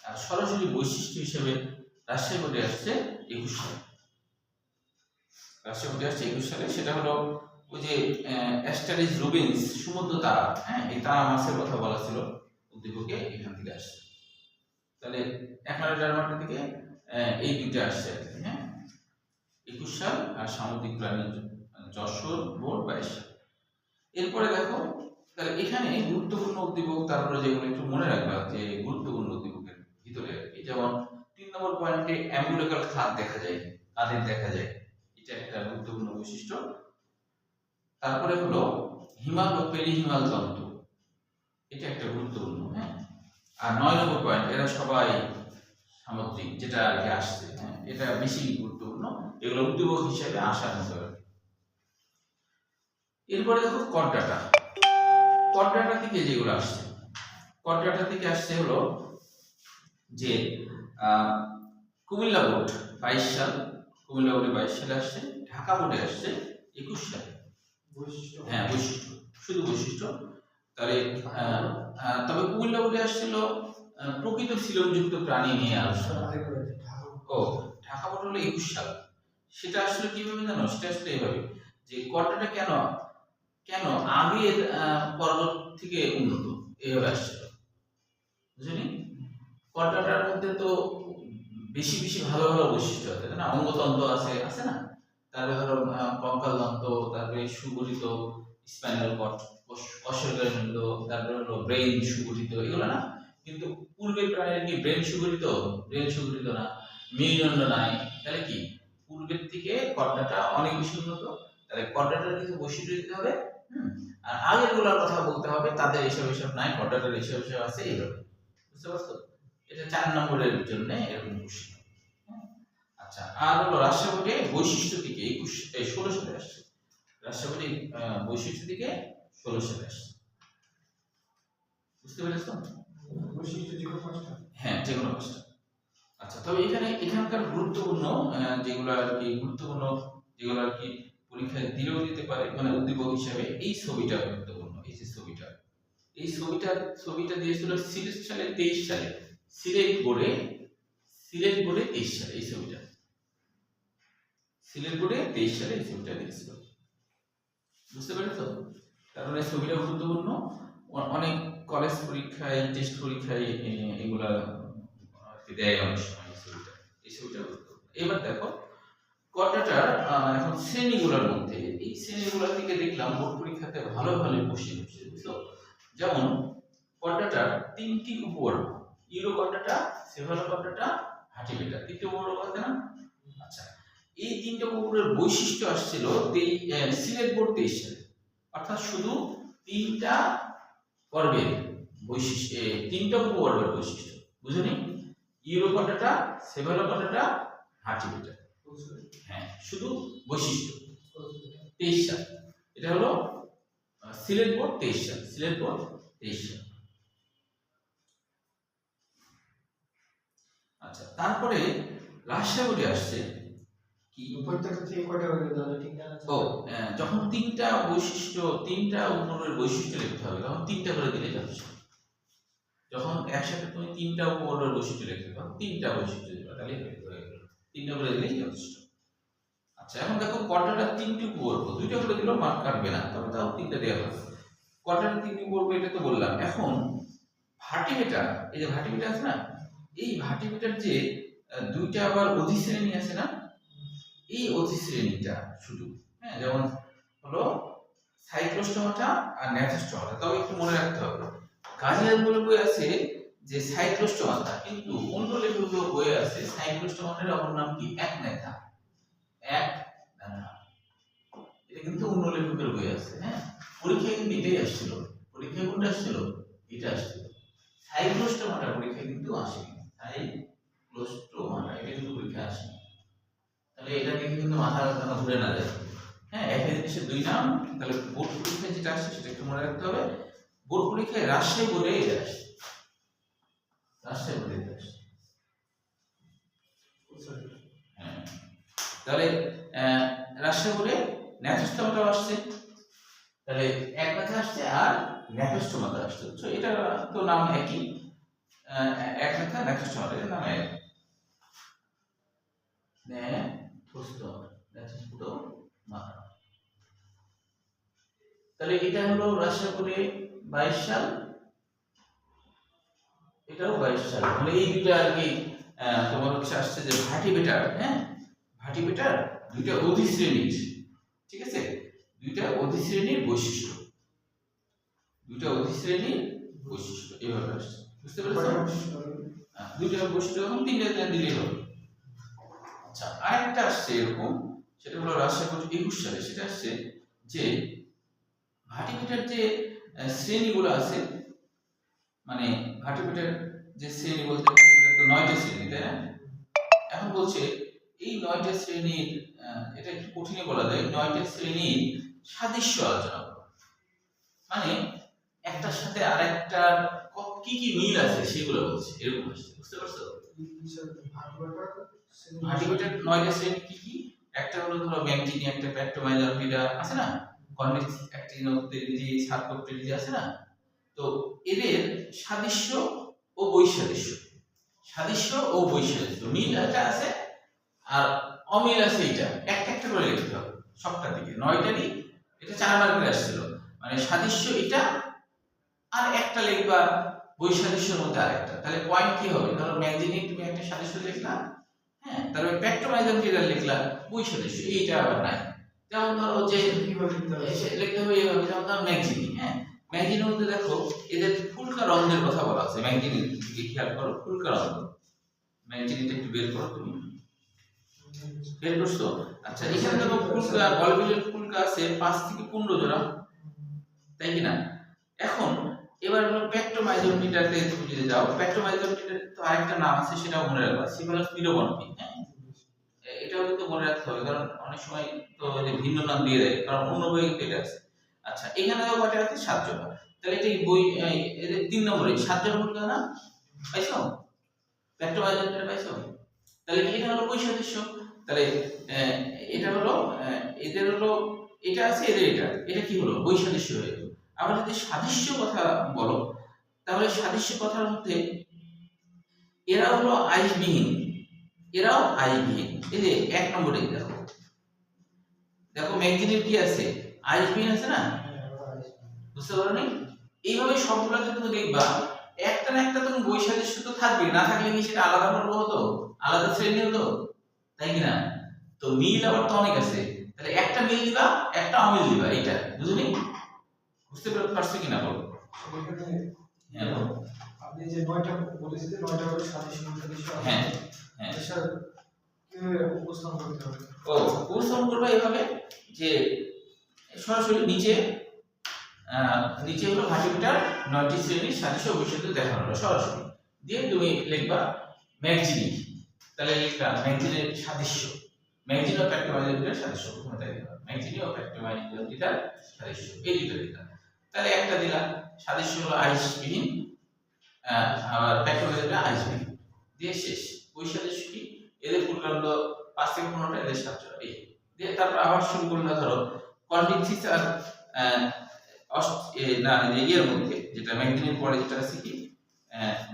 আর সরাসরি বৈশিষ্ট্য হিসেবে রাজশাহী বোর্ডে আসছে 21 সালে, রাজশাহী বোর্ডে আসছে 21 সালে। সেটা হলো ওই যে অ্যাস্টারিস রুবিন্স, সমুদ্র তারা, হ্যাঁ, এই তারা মাছের কথা বলা ছিল উদ্দীপকে, এখান থেকে আসছে। তাহলে 11 ডারমাটা থেকে এই দুইটা আসছে। হ্যাঁ, 21 সাল আর সামুদ্রিক প্রাণী যশোর বোর্ড 22 সাল। এরপরে দেখো, তাহলে এখানে গুরুত্বপূর্ণ উদ্দীপক, তারপরে যেগুলো একটু মনে রাখবা যে গুরুত্বপূর্ণ উদ্দীপকের ভিতরে, যেমন 3 নম্বর পয়েন্টে অ্যাম্বুলিক্যাল খাদ দেখা যায়, কাদের দেখা যায়, এটা একটা গুরুত্বপূর্ণ বৈশিষ্ট্য। তারপরে হলো হিমাল ও পেরিহিমাল তন্তু, এটা একটা গুরুত্বপূর্ণ। হ্যাঁ, আর 9 নম্বর পয়েন্ট এরা সবাই সামুদ্রিক, যেটা আর কি আসছে। হ্যাঁ, এটা বেশি গুরুত্বপূর্ণ, এগুলো উদ্দীপক হিসেবে আসার মতো। এরপরে দেখো করডাটা, করডাটা থেকে যেগুলো আসছে, করডাটা থেকে আসছে হলো যে কুমিল্লা বোর্ড 22 সাল, কুমিল্লা বোর্ডে 22 সালে আসছে, ঢাকা বোর্ডে আসছে 21 সালে। বৈশিষ্ট্য, হ্যাঁ বৈশিষ্ট্য, শুধু বৈশিষ্ট্য। তাহলে তবে কুমিল্লা বোর্ডে আসছিল প্রকৃত সিলোমযুক্ত প্রাণী নিয়ে আলোচনা। ও ঢাকা বোর্ড হলো 21 সাল। সেটা আসলে কিভাবে জানো, সেটা আসলে এইভাবে যে করডাটা কেন কেন আগের পর্বত থেকে উন্নত, এইভাবে আসছিল, বুঝলি? করডাটার মধ্যে তো বেশি বেশি ভালো ভালো বৈশিষ্ট্য আছে না, অঙ্গতন্ত্র আছে, আছে না, তারপরে ধরো কঙ্কাল তন্ত্র, তারপরে সুগঠিত স্পাইনাল কর্ড, কশেরুকারীন্দ্র, তারপরে হলো ব্রেইন সুগঠিত, এগুলো না। কিন্তু পূর্বের প্রাণীর কি ব্রেন সুগঠিত? ব্রেন সুগঠিত না, মেরুদণ্ড নাই। তাহলে কি পূর্বের থেকে করডাটা অনেক বেশি উন্নত। তাহলে করডাটার কিছু বৈশিষ্ট্য দিতে হবে, আর আগের গুলোর কথা বলতে হবে, তাদের এসব এসব নাই, করডাটার এসব এসব আছে, এইভাবে। বুঝতে পারছো? এটা 4 নম্বরের জন্য এরকম প্রশ্ন। আচ্ছা, আর হলো রাজশাহী বোর্ডে বৈশিষ্ট্য থেকে 16 সালে আসছে, রাজশাহী বোর্ডে বৈশিষ্ট্য থেকে 16 সালে আসছে। বুঝতে পেরেছো? বৈশিষ্ট্য যেগুলো পাঁচটা, হ্যাঁ যেগুলো পাঁচটা। আচ্ছা, তবে এখানকার গুরুত্বপূর্ণ যেগুলো আর কি গুরুত্বপূর্ণ, যেগুলো আর কি পরীক্ষায় দিলেও দিতে পারে, মানে উদ্দীপক হিসেবে এই ছবিটা গুরুত্বপূর্ণ। এই যে ছবিটা দিয়েছিল সিলেট সালে 23 সালে, সিলেট বোর্ডে 23 সালে এই ছবিটা, সিলেট বোর্ডে 23 সালে এই ছবিটা দিয়েছিল। বুঝতে পেরেছো? কারণ এই ছবিটা গুরুত্বপূর্ণ, অনেক কলেজ পরীক্ষায়, টেস্ট পরীক্ষায় এগুলা দেয় অনেক সময়। এই ছবিটা বুঝতে। এবার দেখো কোয়াড্রেটার এখন শ্রেণীগুলোর মধ্যে এই শ্রেণীগুলোর দিকে দেখলাম বোর্ড পরীক্ষাতে ভালো ভালো কোশ্চেন হচ্ছে, বুঝছো? যেমন কোয়াড্রেটার তিনটি উপবর্গ, ইউরো কোয়াড্রেটা, সেভালো কোয়াড্রেটা, ভার্টিব্রেটা, তিনটি উপবর্গ আছে না? আচ্ছা, এই তিনটা উপবর্গের বৈশিষ্ট্য আসছিল সিলেট বোর্ড 23 সালে, অর্থাৎ শুধু তিনটা পর্বের বৈশিষ্ট্য, তিনটা উপবর্গের বৈশিষ্ট্য, বুঝলি? ইউরো কোয়াড্রেটা, সেভালো কোয়াড্রেটা, ভার্টিব্রেটা, হ্যাঁ, শুধু বৈশিষ্ট্য 23 সাল। এটা হলো সিলেট বোর্ড 23 সাল, সিলেট বোর্ড 23 সাল। আচ্ছা, তারপরে রাজশাহী বোর্ডে আসছে কি প্রত্যেকটা থেকে কয়টা করে দাও তিনটা? ও যখন তিনটা বৈশিষ্ট্য, তিনটা উপবর্গের বৈশিষ্ট্য লিখতে হবে তখন তিনটা করে দিলে যথেষ্ট। যখন একসাথে তুমি তিনটা উপবর্গের বৈশিষ্ট্য লিখতে পারো, তিনটা বৈশিষ্ট্য দিবা, তাহলে হয়ে গেল, তিনটা করে দিলেই যথেষ্ট। আচ্ছা, এখন দেখো কোয়াড্রেটার তিনটি উপবর্গ, দুইটা করে দিলেও মার্ক কাটবে না, তবে তাও তিনটা দেওয়া হবে। কোয়াড্রেটার তিনটি উপবর্গ এটা তো বললাম। এখন ভার্টিব্রেটা, এই যে ভার্টিব্রেটা আছে না, এই ভার্টিব্রেটার যে দুইটা আবার অধিশ্রেণী আছে না, এই অধিশ্রেণীটা শুধু, হ্যাঁ, যেমন হলো সাইক্লোস্টোমাটা আর ন্যাথোস্টোমাটা, তবে একটু মনে রাখতে হবে গাজিয়ারগুলো বই আছে যে সাইক্লোস্টোমাটা, কিন্তু অন্য লেখকগুলো বই আছে সাইক্লোস্টোমাটার অপর নাম কি এক নেথা, এক নেথা, এটা কিন্তু অন্য লেখকের বই আছে। হ্যাঁ, পরীক্ষায় কিন্তু এটাই আসছিল, পরীক্ষায় কোনটা আসছিল, এটা আসছিল। সাইক্লোস্টোমাটা পরীক্ষায় কিন্তু আসেনি, সাইক্লোস্টোমাটা এটা কিন্তু পরীক্ষায় আসেনি। তাহলে এটা দেখে কিন্তু মাথা ঘুরে না যায়। হ্যাঁ, একই জিনিসের দুই নাম। তাহলে বোর্ড পরীক্ষায় যেটা আসছে সেটা একটু মনে রাখতে হবে। বোর্ড পরীক্ষায় রাজশাহী বোর্ডে এটা আসে, রাজশাহী বোর্ডে এটা আসে। হ্যাঁ, তাহলে রাজশাহী বোর্ডে ন্যাথোস্টোমাটা আসছে, তাহলে এক নেথা আসছে আর ন্যাথোস্টোমাটা আসছে। তো এটা তো নাম একই, এক নেথা ন্যাথোস্টোমাটা, এর নাম এক, ন্যাথোস্টোমাটা। তাহলে এটা হলো রাজশাহী বোর্ডে 22 সাল, এটাও 22 সাল। মানে এই দুটো আর কি তোমার হচ্ছে আসছে যে ভার্টিব্রেটার, হ্যাঁ, ভার্টিব্রেটার দুইটা অধিশ্রেণীর, ঠিক আছে, দুইটা অধিশ্রেণীর বৈশিষ্ট্য, দুইটা অধিশ্রেণীর বৈশিষ্ট্য এইভাবে আসছে, বুঝতে পেরেছো? দুইটা বৈশিষ্ট্য এখন তিনটা দিলেই হবে। আচ্ছা, আরেকটা আসছে এরকম, সেটা হলো রাজশাহী বোর্ড 21 সালে, সেটা আসছে যে ভার্টিব্রেটার যে শ্রেণীগুলো আছে, মানে ভার্টিব্রেটার যে শ্রেণী বলতে ভার্টিব্রেটার তো 9টা শ্রেণী, তাই না? এখন বলছে এই 9টা শ্রেণীর, এটা একটু কঠিনই বলা যায়, 9টা শ্রেণীর সাদৃশ্য আলোচনা করো। মানে একটার সাথে আরেকটার কি কি মিল আছে সেগুলো বলছে, এরকম আসছে, বুঝতে পারছো? ভার্টিব্রেটার 9টা শ্রেণী কি কি? একটা হলো ধরো ম্যাগনেটিক, একটা প্যাট্রোমাইজারপিডা আছে না, কনভেক্স অ্যাক্টিনোপটেরিজি, সার্কোপটেরিজি আছে না, তো এদের সাদৃশ্য ও বৈসাদৃশ্য, সাদৃশ্য ও বৈসাদৃশ্য, মিল একটা আছে আর অমিল আছে, এটা একটা একটা করে লিখতে হবে সবটা দিকে, 9টারই এটা 4 মার্কের আসছিল। মানে সাদৃশ্য এটা আর একটা লিখবা, বৈসাদৃশ্যের মধ্যে আরেকটা, তাহলে পয়েন্ট কি হবে? ধরো ম্যাগনেটিক তুমি একটা সাদৃশ্য লিখলা, হ্যাঁ, তারপরে প্যাট্রোমাইজারপিডা লিখলা বৈসাদৃশ্য, এইটা আবার নাই। যেমন ধরো যে লিখতে হবে এইভাবে, যেমন ধরো ম্যাগনেটিক, হ্যাঁ, ম্যাগনেটিকের মধ্যে দেখো এদের ফুলকা রঙের কথা বলা আছে, ম্যাগনেটিক দিকে খেয়াল করো, ফুলকা রঙ, ম্যাগনেটিকটা একটু বের করো, তুমি বের করছো? আচ্ছা, এখানে দেখো ফুলকা, বলবিলের ফুলকা আছে 5 থেকে 15 জোড়া, তাই কি না? এখন এবার হলো প্যাট্রোমাইজারপিডাতে তুমি যদি যাও, প্যাট্রোমাইজারপিডার তো আরেকটা নাম আছে, সেটাও মনে রাখবা, সিভালাস পিরোবন্টি, হ্যাঁ, এটাও কিন্তু মনে রাখতে হবে, কারণ অনেক সময় তো যে ভিন্ন নাম দিয়ে দেয়, কারণ অন্য বই এটা আছে। আচ্ছা, এখানে দেখো কয়টা আছে? 7 জোড়া, তাহলে এটা বই এদের 3 নম্বরে 7 জোড়া ফুলকা না পাইছো, প্যাট্রোমাইজারপিডা পাইছো, তাহলে এটা হলো বৈসাদৃশ্য। তাহলে এটা হলো এদের হলো এটা আছে, এদের এটা কি হলো? বৈসাদৃশ্য হয়ে গেল। আবার যদি সাদৃশ্য কথা বলো, তাহলে সাদৃশ্য কথার মধ্যে এরা হলো আইসবিহীন, এরাও আইসবিহীন। এই যে 1 নম্বরে দেখো, দেখো ম্যাগনেটিক কি আছে? আইসবিহীন আছে না, বুঝতে পারো নি? এইভাবে সবগুলোকে তুমি দেখবা একটা না একটা তুমি বৈসাদৃশ্য তো থাকবে, না থাকলে কি সেটা আলাদা পর্ব হতো, আলাদা শ্রেণী হতো, তাই কি না? তো মিল আবার তো অনেক আছে, তাহলে একটা মিল দিবা একটা অমিল দিবা, এইটা বুঝলি? বুঝতে পারছো কিনা বলো? সেখানে হ্যাঁ বলো। আপনি যে 9টা বলেছিলেন 9টা করে সাদৃশ্য সাদৃশ্য হ্যাঁ হ্যাঁ স্যার কিভাবে উপস্থাপন করতে হবে? ও উপস্থাপন করবা এইভাবে যে সরাসরি নিচে নিচে হলো ভাটিমিটার 9টি শ্রেণীর সাদৃশ্য ও বৈশিষ্ট্য দেখানো হলো সরাসরি, দিয়ে তুমি লিখবা ম্যাগজিনি, তাহলে লিখবা ম্যাগজিনের সাদৃশ্য, ম্যাগজিন ও প্যাক্টোমাইজের সাদৃশ্য, প্রথমে তাই দিবা ম্যাগজিনি ও প্যাক্টোমাইজের সাদৃশ্য, এই দুটো দিলাম। তাহলে একটা দিলাম সাদৃশ্য হলো আইসবিহীন, আবার প্যাক্টোমাইজের আইসবিহীন, দিয়ে শেষ। বৈসাদৃশ্য কি? এদের পূর্ণাঙ্গ 5 থেকে 15টা, এদের 7টা, এই দিয়ে তারপর আবার শুরু করলে ধরো কন্ডিংথিস আর না এর মধ্যে যেটা ম্যাগজিনের পরে যেটা আছে কি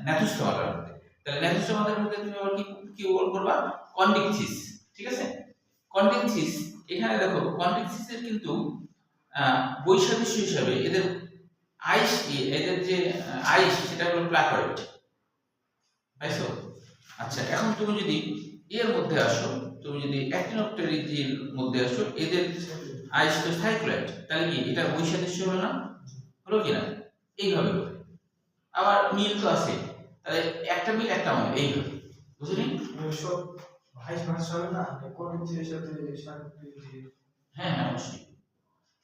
ন্যাথুস্টোমাটার মধ্যে, তাহলে ন্যাথুস্টোমাটার মধ্যে তুমি আবার কি কি করবা? কন্ডিংথিস, ঠিক আছে? কন্ডিংথিস, এখানে দেখো কন্ডিংথিসের কিন্তু বৈসাদৃশ্য হিসাবে এদের আইস, এদের যে আইস সেটা হলো প্লাকয়েড, পাইছো? আচ্ছা, এখন তুমি যদি এর মধ্যে আসো, তুমি যদি অ্যাক্টিনোপটেরিজির মধ্যে আসো, এদের আইস তো সাইক্লোয়েড, তাহলে কি এটা বৈসাদৃশ্য হলো না? হলো কি না? এইভাবে করে আবার মিল তো আছে, তাহলে একটা মিল একটা অমিল, এইভাবে, বুঝলি? সব ভাইস ভার্সা হবে না, কোয়ালিটির সাথে সাথে হ্যাঁ হ্যাঁ অবশ্যই,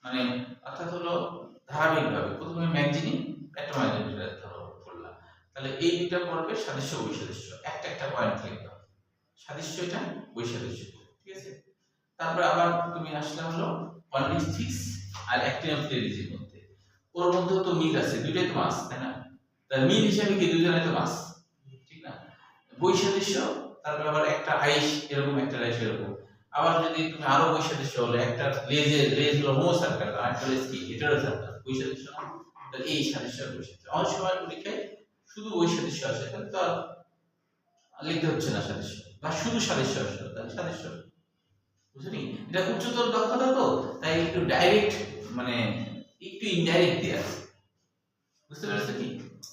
মানে অর্থাৎ হলো ধারাবাহিকভাবে প্রথমে ম্যাগজিনি একটা ম্যাগজিনিটা ধরো করলাম, তাহলে এই দুইটা পর্বে সাদৃশ্য বৈসাদৃশ্য একটা একটা পয়েন্ট লিখবা, সাদৃশ্য এটা বৈসাদৃশ্য, ঠিক আছে? তারপর আবার তুমি আসলে হলো কন্ডিংথিস আর অ্যাক্টিনোপটেরিজির মধ্যে, ওর মধ্যে তো মিল আছে, দুইটাই তো মাস, তাই না? তাহলে মিল হিসাবে কি দুইজনেই তো মাস, ঠিক না? বৈসাদৃশ্য, তারপর আবার একটা আইস এরকম, একটা আইস এরকম, আবার যদি তুমি আরো বৈসাদৃশ্য হলো একটা লেজ হলো হোমোসার্কেল আর একটা লেজ কি হেটেরোসার্কেল, বৈসাদৃশ্য না? তাহলে এই সাদৃশ্য আর বৈসাদৃশ্য অনেক সময় পরীক্ষায় শুধু বৈসাদৃশ্য আসে, তাহলে তো আর লিখতে হচ্ছে না সাদৃশ্য, বা শুধু সাদৃশ্য আসে, তাহলে সাদৃশ্য, বুঝলি? এটা উচ্চতর দক্ষতা তো, তাই একটু ডাইরেক্ট মানে একটু ইনডাইরেক্ট দিয়ে আছে, বুঝতে পেরেছো কি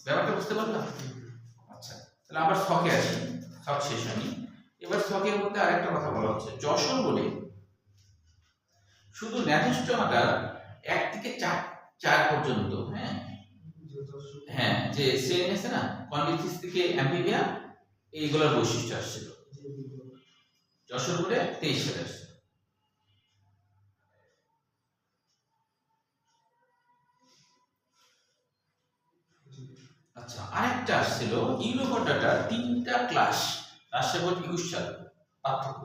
ব্যাপারটা? বুঝতে পারলাম? আচ্ছা, তাহলে আবার ছকে আসি, ছক শেষ হয়নি, এবার ছকের মধ্যে আরেকটা কথা বলা হচ্ছে, যশোর বলে শুধু ন্যাথুস্টোমাটা 1 থেকে 4 পর্যন্ত, হ্যাঁ হ্যাঁ যে শ্রেণী আছে না, কন্ডিংথিস থেকে অ্যাম্ফিবিয়া, এইগুলোর বৈশিষ্ট্য আসছিল যশোর বলে 23 সালে আসছে। আচ্ছা, আরেকটা আসছিল ইউরোকোডাটার 3টা ক্লাস, রাজশাহী বোর্ড 21 সাল, পার্থক্য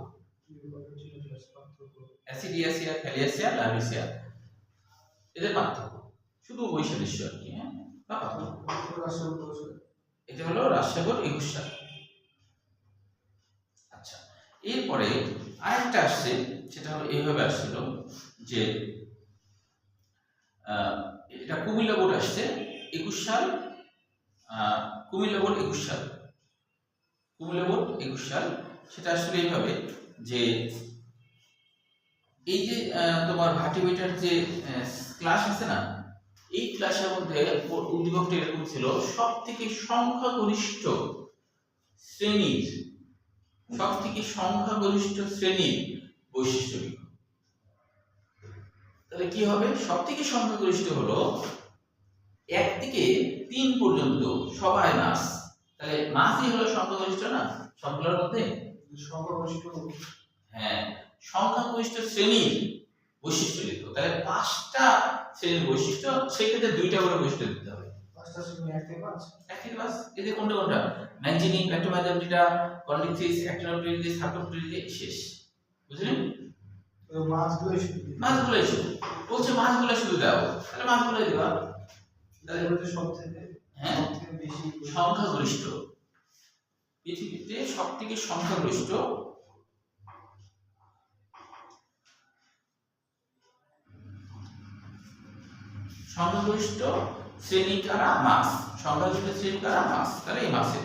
অ্যাসিডিয়াসিয়া, থ্যালিয়াসিয়া, লামিসিয়া, এদের পার্থক্য শুধু বৈসাদৃশ্য আর কি, হ্যাঁ বা পার্থক্য। এটা হলো রাজশাহী বোর্ড 21 সাল। আচ্ছা, এরপরে আরেকটা আসছে, সেটা হলো এইভাবে আসছিল যে এটা কুমিল্লা বোর্ড আসছে 21 সাল, কুমিল্লা বোর্ড 21 সাল, কুমিল্লা বোর্ড 21 সাল, সেটা আসলে এইভাবে যে এই যে তোমার ভার্টিমিটার যে ক্লাস আছে না, এই ক্লাসের মধ্যে উদ্দীপকটা এরকম ছিল, সব থেকে সংখ্যাগরিষ্ঠ শ্রেণীর, সব থেকে সংখ্যাগরিষ্ঠ শ্রেণীর বৈশিষ্ট্য লিখো। তাহলে কি হবে? সব থেকে সংখ্যাগরিষ্ঠ হলো 1 থেকে 3 পর্যন্ত সবাই মাস, তাহলে মাসই হলো সংখ্যাগরিষ্ঠ না সবগুলোর মধ্যে? সংখ্যাগরিষ্ঠ, হ্যাঁ, সংখ্যাগরিষ্ঠ শ্রেণীর বৈশিষ্ট্য লিখো, তাহলে 5টা শ্রেণীর বৈশিষ্ট্য, সেক্ষেত্রে 2টা করে বৈশিষ্ট্য দিতে হবে। 5টা শ্রেণী 1 থেকে 5, 1 থেকে 5, এদের কোনটা কোনটা? ম্যাগজিনি, প্যাক্টোমাইজেরিটা, কন্ডিংথিস, অ্যাক্টিনোপটেরিজিস, সাবটোপটেরিজিস, শেষ, বুঝলেন? তো মাছগুলো শুধু মাছগুলোই শুধু বলছে, মাছগুলো শুধু দাও, তাহলে মাছগুলোই দিবা, তাহলে সবথেকে হ্যাঁ বেশি সংখ্যাগরিষ্ঠ, পৃথিবীতে সবথেকে সংখ্যাগরিষ্ঠ সংখ্যাগরিষ্ঠ শ্রেণী কারা? মাছ, সংখ্যাগরিষ্ঠ শ্রেণী কারা? মাছ, তাহলে এই মাছের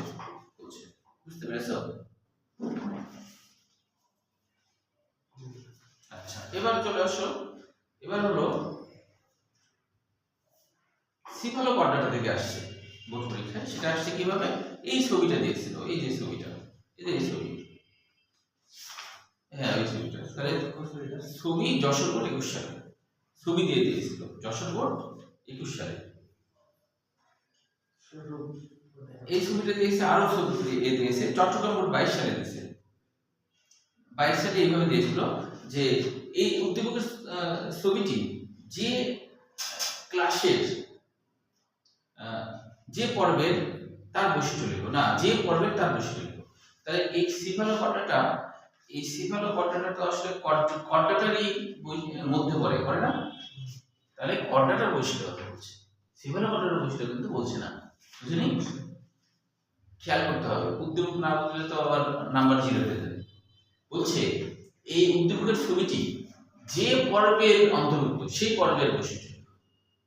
বলছে, বুঝতে পেরেছো? আচ্ছা, এবার চলে আসো, এবার হলো সিফালোপডাটা থেকে আসছে, বোর্ড পরীক্ষায়, সেটা আসছে কিভাবে, এই ছবিটা দিয়েছিল, এই যে ছবিটা, এই যে এই ছবি, হ্যাঁ ওই ছবিটা, তাহলে ছবি যশোর বোর্ড 21 সালে ছবি দিয়ে দিয়েছিল, যশোর বোর্ড 21 সালে। এই ছবিটা দিয়েছে, আরো ছবি দিয়েছে চট্টগ্রাম বোর্ড 22 সালে দিয়েছে। 22 সালে এইভাবে দিয়েছিল যে এই উদ্দীপকের ছবিটি যে ক্লাসের যে পর্বের তার বৈশিষ্ট্য লিখো, না যে পর্বের তার বৈশিষ্ট্য লিখো। তাহলে এই সিফালোকর্ডাটা, এই সিফালোকর্ডাটা তো আসলে কর্ডাটারই মধ্যে পড়ে না, তাহলে কর্ডাটার বৈশিষ্ট্য কথা বলছে, সিফালোকর্ডাটার বৈশিষ্ট্য কিন্তু বলছে না, বুঝলি? খেয়াল করতে হবে, উদ্দীপক না বললে তো আবার নাম্বার 0 হয়ে যাবে। বলছে এই উদ্দীপকের ছবিটি যে পর্বের অন্তর্ভুক্ত সেই পর্বের বৈশিষ্ট্য,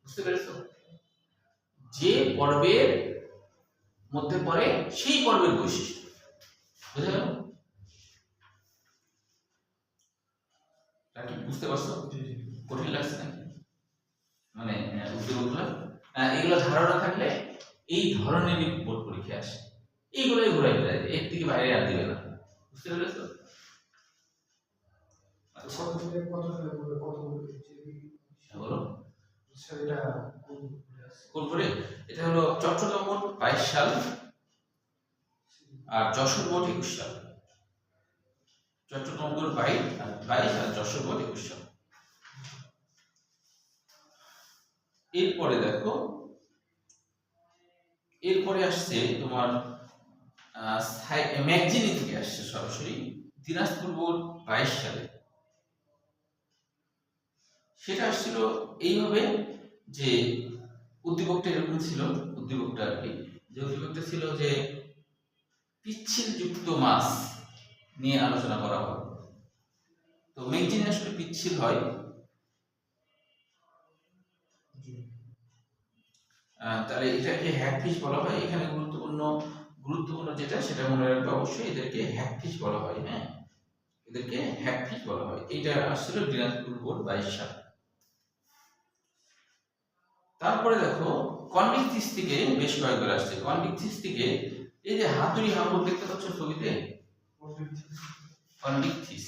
বুঝতে পেরেছো? যে পর্বের মধ্যে পড়ে সেই পর্বের বৈশিষ্ট্য, বুঝা গেল? কি বুঝতে পারছো? কঠিন লাগছে নাকি? মানে উদ্দীপকগুলো এগুলো ধারণা থাকলে এই ধরনের বোর্ড পরীক্ষা আসে, এইগুলোই ঘুরাই ফেরাই, এর থেকে বাইরে আর দিবে না, বুঝতে পেরেছো? বলো কোন করে? এটা হলো চট্টগ্রাম বোর্ড 22 সাল আর যশোর বোর্ড 21 সাল। চট্টগ্রাম বোর্ড 22 আর যশোর বোর্ড 21 সাল। এরপরে দেখো, এরপরে আসছে তোমার ম্যাগজিনি থেকে আসছে সরাসরি দিনাজপুর বোর্ড 22 সালে। সেটা আসছিল এইভাবে যে উদ্দীপকটা এরকম ছিল, উদ্দীপকটা আর কি, যে উদ্দীপকটা ছিল যে পিচ্ছিল যুক্ত মাছ নিয়ে আলোচনা করা হবে। তো ম্যাগজিনে আসলে পিচ্ছিল হয়, তাহলে এটাকে হ্যাগফিশ বলা হয়। এখানে গুরুত্বপূর্ণ যেটা সেটা মনে রাখবে অবশ্যই, এদেরকে হ্যাগফিশ বলা হয়। হ্যাঁ, এদেরকে হ্যাগফিশ বলা হয়। এটা আসছিল দিনাজপুর বোর্ড 22 সাল। তারপরে দেখো কনভিক থিস থেকে বেশ কয়েকবার আসছে। কনভিক থিস থেকে এই যে হাতুড়ি হাঙ্গর দেখতে পাচ্ছ ছবিতে, কনভিক থিস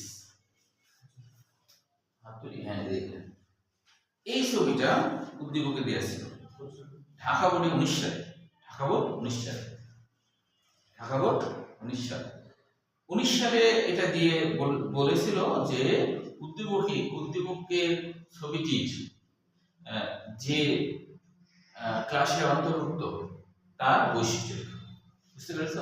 হাতুড়ি, হ্যাঁ দেখেন এই ছবিটা উদ্দীপকে দেওয়া ছিল ঢাকা বোর্ডে 19 সালে। ঢাকা বোর্ড 19 সালে, ঢাকা বোর্ড 19 সালে 19 সালে এটা দিয়ে বলেছিল যে উদ্দীপকের ছবিটির যে ক্লাসের অন্তর্ভুক্ত তার বৈশিষ্ট্য, বুঝতে পেরেছ?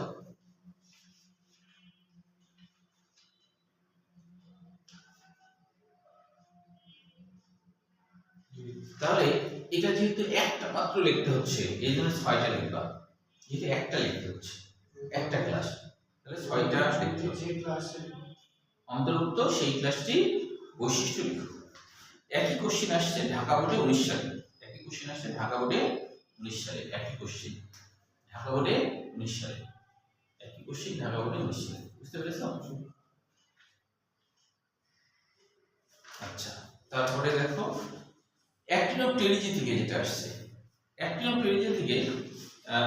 তাহলে এটা যেহেতু একটা মাত্র লিখতে হচ্ছে, এই জন্য 6টা লিখবা, যেহেতু একটা লিখতে হচ্ছে, একটা ক্লাস, তাহলে 6টা লিখতে হচ্ছে। অন্তর্ভুক্ত সেই ক্লাসটি বৈশিষ্ট্য লিখো। একই কোশ্চেন আসছে ঢাকা বোর্ডে 19 সালে, একই কোশ্চেন আসছে ঢাকা বোর্ডে 19 সালে, একই কোশ্চেন ঢাকা বোর্ডে 19 সালে, একই কোশ্চেন ঢাকা বোর্ডে 19 সালে, বুঝতে পেরেছো? আচ্ছা, তারপরে দেখো অ্যাক্টিন অফ টেরিজি থেকে যেটা আসছে, অ্যাক্টিন অফ টেরিজি থেকে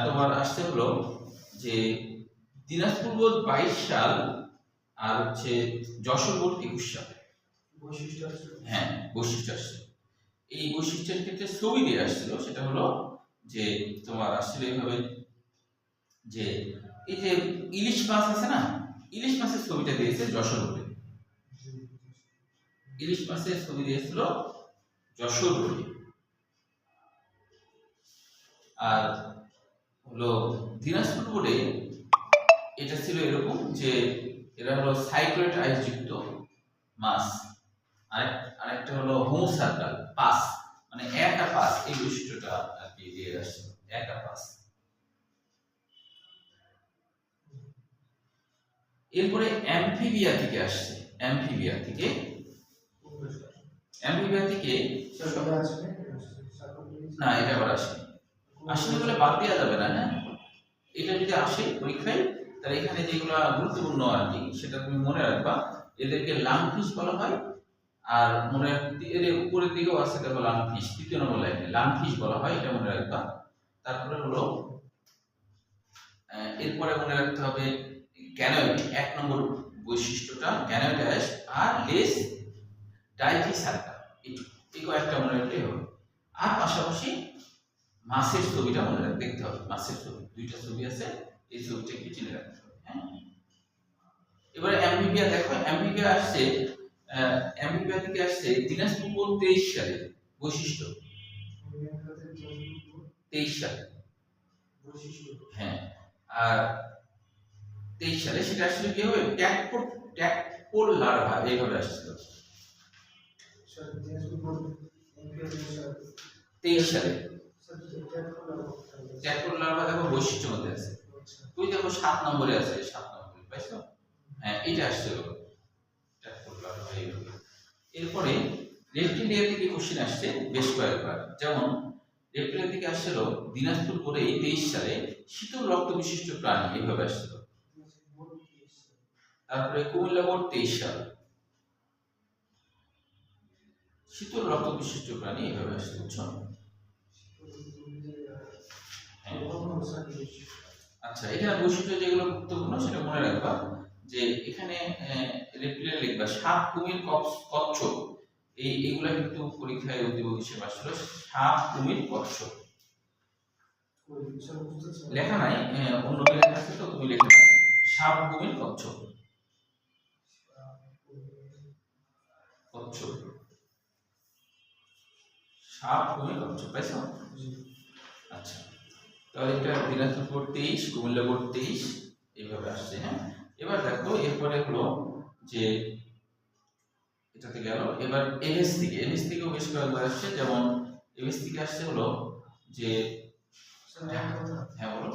তোমার আসতে হলো যে দিনাজপুর বোর্ড 22 সাল আর হচ্ছে যশোর বোর্ড 21 সাল। বৈশিষ্ট্য আসছে, হ্যাঁ বৈশিষ্ট্য আসছে। এই বৈশিষ্ট্যের ক্ষেত্রে ছবি দিয়ে আসছিল, সেটা হলো যে তোমার আসছিল এইভাবে যে এই যে ইলিশ মাছ আছে না, ইলিশ মাছের ছবিটা দিয়েছে যশোর বোর্ডে, ইলিশ মাছের ছবি দিয়েছিল যশোর বোর্ডে। আর হলো দিনাজপুর বোর্ডে এটা ছিল এরকম যে এরা হলো সাইক্লোয়েট আইস যুক্ত মাছ, আরেকটা হলো হোমো সার্কেল পাস, মানে একা পাস, এই বৈশিষ্ট্যটা আর কি দিয়ে আসছে, একা পাস। এরপরে অ্যামফিবিয়া থেকে আসছে, অ্যামফিবিয়া থেকে না, এটা আবার আসেনি বলে বাদ দেওয়া যাবে না। হ্যাঁ, এটা যদি আসে পরীক্ষায় তাহলে এখানে যেগুলো গুরুত্বপূর্ণ আর কি সেটা তুমি মনে রাখবা। এদেরকে লাংফিশ বলা হয়, আর মনে রাখতে এর উপরের দিকেও আছে দেখো লাংফিশ, 3 নম্বর লাইনে লাংফিশ বলা হয়, এটা মনে রাখবা। তারপরে হলো এরপরে মনে রাখতে হবে গ্যানোইড, 1 নম্বর বৈশিষ্ট্যটা গ্যানোইডাস আর লেস ডাইফিসালটা, এই কয়েকটা মনে রাখতে হবে। আর পাশাপাশি মাসের ছবিটা মনে রাখতে দেখতে হবে, মাসের ছবি, দুইটা ছবি আছে, এই ছবিটা একটু চিনে রাখতে হবে। হ্যাঁ, এবারে অ্যাম্ফিবিয়া দেখো, অ্যাম্ফিবিয়া আসছে, অ্যাম্ফিবিয়া থেকে আসছে দিনাজপুর 23 সালে বৈশিষ্ট্য, 23 সালে বৈশিষ্ট্য। হ্যাঁ, আর 23 সালে সেটা আসলে কি হবে, ট্যাকপোল লার্ভা এইভাবে আসছিল। স্যার দিনাজপুর স্যার 23 সালে স্যার ট্যাকপোল লার্ভা দেখো বৈশিষ্ট্যের মধ্যে আছে, তুই দেখো 7 নম্বরে আছে, 7 নম্বরে পাইছো। হ্যাঁ, এটা আসছিল ট্যাকপোল লার্ভা এইভাবে। এরপরে রেপ্টিলিয়া থেকে কোশ্চেন আসছে বেশ কয়েকবার, যেমন রেপ্টিলিয়া থেকে আসছিল দিনাজপুর বোর্ডে 23 সালে শীতল রক্ত বিশিষ্ট প্রাণী এইভাবে আসছিল। তারপরে কুমিল্লা বোর্ড 23 সাল শীতল রক্ত বিশিষ্ট প্রাণী এইভাবে আসছে, বুঝছো? আচ্ছা, এখানে বৈশিষ্ট্য যেগুলো গুরুত্বপূর্ণ সেটা মনে রাখবা, যে এখানে রেপ্টিলিয়া লিখবা সাপ, কুমির, কচ্ছপ, এইগুলা কিন্তু পরীক্ষায় উদ্দীপক হিসেবে আসছিল, সাপ, কুমির, কচ্ছপ। লেখা নাই, অন্য লেখা আছে তো তুমি লেখা নাও, সাপ, কুমির, কচ্ছপ, কচ্ছপ, সাপ, কুমির, কচ্ছপ, পাইছো? আচ্ছা, তাহলে এটা দিনাজপুর বোর্ড 23, কুমিল্লা বোর্ড 23 এইভাবে আসছে। হ্যাঁ, এবার দেখো এরপরে হলো যে এটাতে গেল, এবার এমএস থেকেও বেশ কয়েকবার আসছে, যেমন এমএস থেকে আসছে হলো যে হ্যাঁ বলো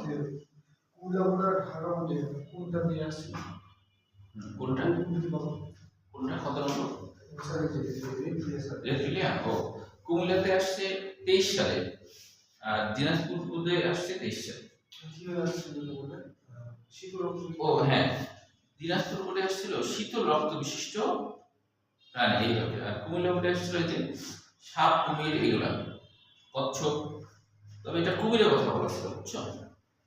কোনটা কত নম্বর রেপ্টিলিয়া? ও, কুমিল্লাতে আসছে 23 সালে, আর দিনাজপুর বোর্ডে আসছে 23 সালে। ও হ্যাঁ, দিনাজপুর বোর্ডে আসছিল শীতল রক্ত বিশিষ্ট প্রাণী এইভাবে, আর কুমিল্লা বোর্ডে আসছিল যে সাপ, কুমির, এগুলা, কচ্ছপ। তবে এটা কুমিরের কথা বলেছিল, বুঝছো?